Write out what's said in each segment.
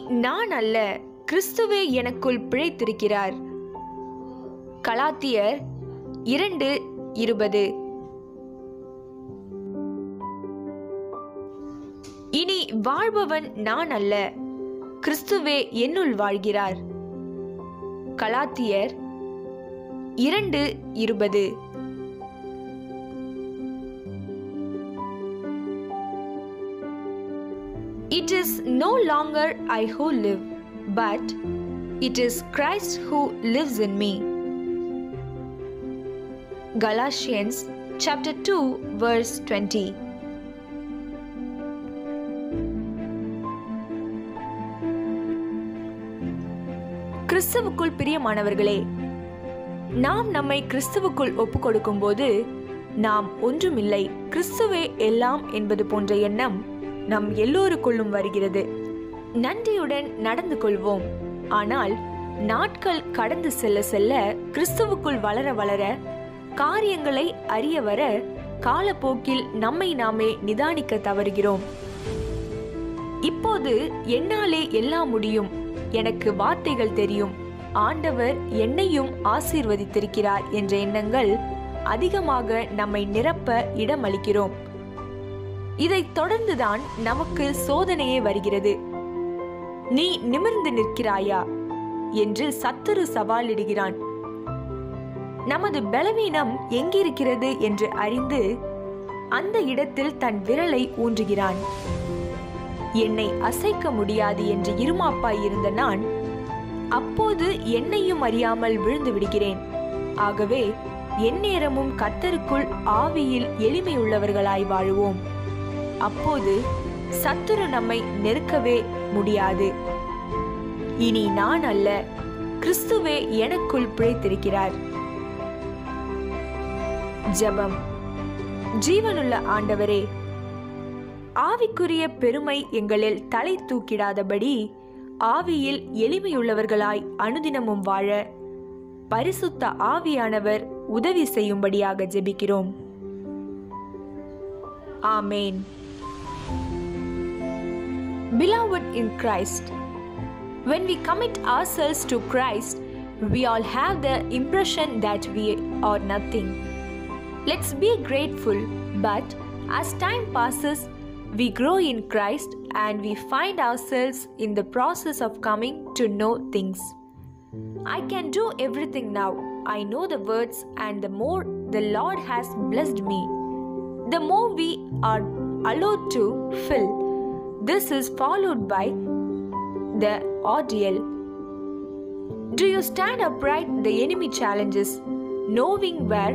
நான் அல்ல, கிறிஸ்துவே எனக்குள் பிழைத்திருக்கிறார். கலாத்தியர் 2:20. இனி வாழ்பவன் நான் அல்ல, கிறிஸ்துவே என்னுள் வாழ்கிறார். கலாத்தியர் 2:20. It is no longer I who live, but it is Christ who lives in me. Galatians chapter 2 verse 20. கிறிஸ்துவுக்குள் பிரியமானவர்களே, நாம் நம்மை கிறிஸ்துவுக்குள் ஒப்புக்கொடுக்கும் போது நாம் ஒன்றுமில்லை, கிறிஸ்துவே எல்லாம் என்பது போன்ற எண்ணம் நம் எல்லோருக்குள்ளும் வருகிறது. நன்றியுடன் நடந்து கொள்வோம். ஆனால் நாட்கள் கடந்து செல்ல செல்ல, கிறிஸ்துவுக்குள் வளர வளர, காரியங்களை அறிய வர, காலப்போக்கில் நம்மை நாமே நிதானிக்க தவறுகிறோம். இப்போது என்னாலே எல்லாம் முடியும், எனக்கு வார்த்தைகள் தெரியும், ஆண்டவர் என்னையும் ஆசீர்வதித்திருக்கிறார் என்ற எண்ணங்கள் அதிகமாக நம்மை நிரப்ப இடமளிக்கிறோம். இதைத் தொடர்ந்துதான் நமக்கு சோதனையே வருகிறது. நீ நிமிர்ந்து நிற்கிறாயா என்று சத்துரு சவாலிடுகிறான். நமது பலவீனம் எங்கிருக்கிறது என்று அறிந்து அந்த இடத்தில் தன் விரலை ஊன்றுகிறான். என்னை அசைக்க முடியாது என்று இருமாப்பாய் இருந்த நான் அப்போது என்னையும் அறியாமல் விழுந்து விடுகிறேன். ஆகவே எந்நேரமும் கர்த்தருக்குள் ஆவியில் எளிமையுள்ளவர்களாய் வாழுவோம். அப்போது சத்துரு நம்மை நெருக்கவே முடியாது. இனி நான் அல்ல, கிறிஸ்துவே எனக்குள் பிழைத்திருக்கிறார். ஜெபம். ஜீவனுள்ள ஆண்டவரே, ஆவிக்குரிய பெருமை எங்களில் தலை தூக்கிடாதபடி ஆவியில் எளிமையுள்ளவர்களாய் அனுதினமும் வாழ பரிசுத்த ஆவியானவர் உதவி செய்யும்படியாக ஜெபிக்கிறோம். ஆமேன். Beloved in Christ, when we commit ourselves to Christ, we all have the impression that we are nothing. Let's be grateful, but as time passes, we grow in Christ and we find ourselves in the process of coming to know things. I can do everything now. I know the words, and the more the Lord has blessed me, the more we are allowed to fill. This is followed by the ordeal. Do you stand upright the enemy challenges, knowing where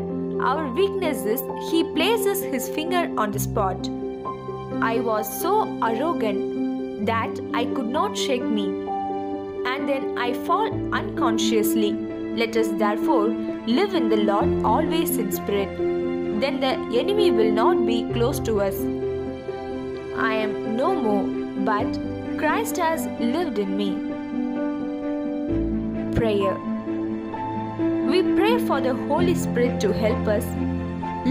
our weakness is, he places his finger on the spot. I was so arrogant that I could not shake me, and then I fall unconsciously. Let us therefore live in the Lord always in spirit. Then the enemy will not be close to us. I am no more, but Christ has lived in me. Prayer. We pray for the Holy Spirit to help us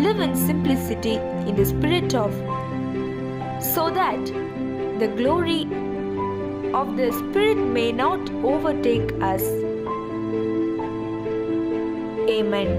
live in simplicity in the spirit of, so that the glory of the Spirit may not overtake us. Amen.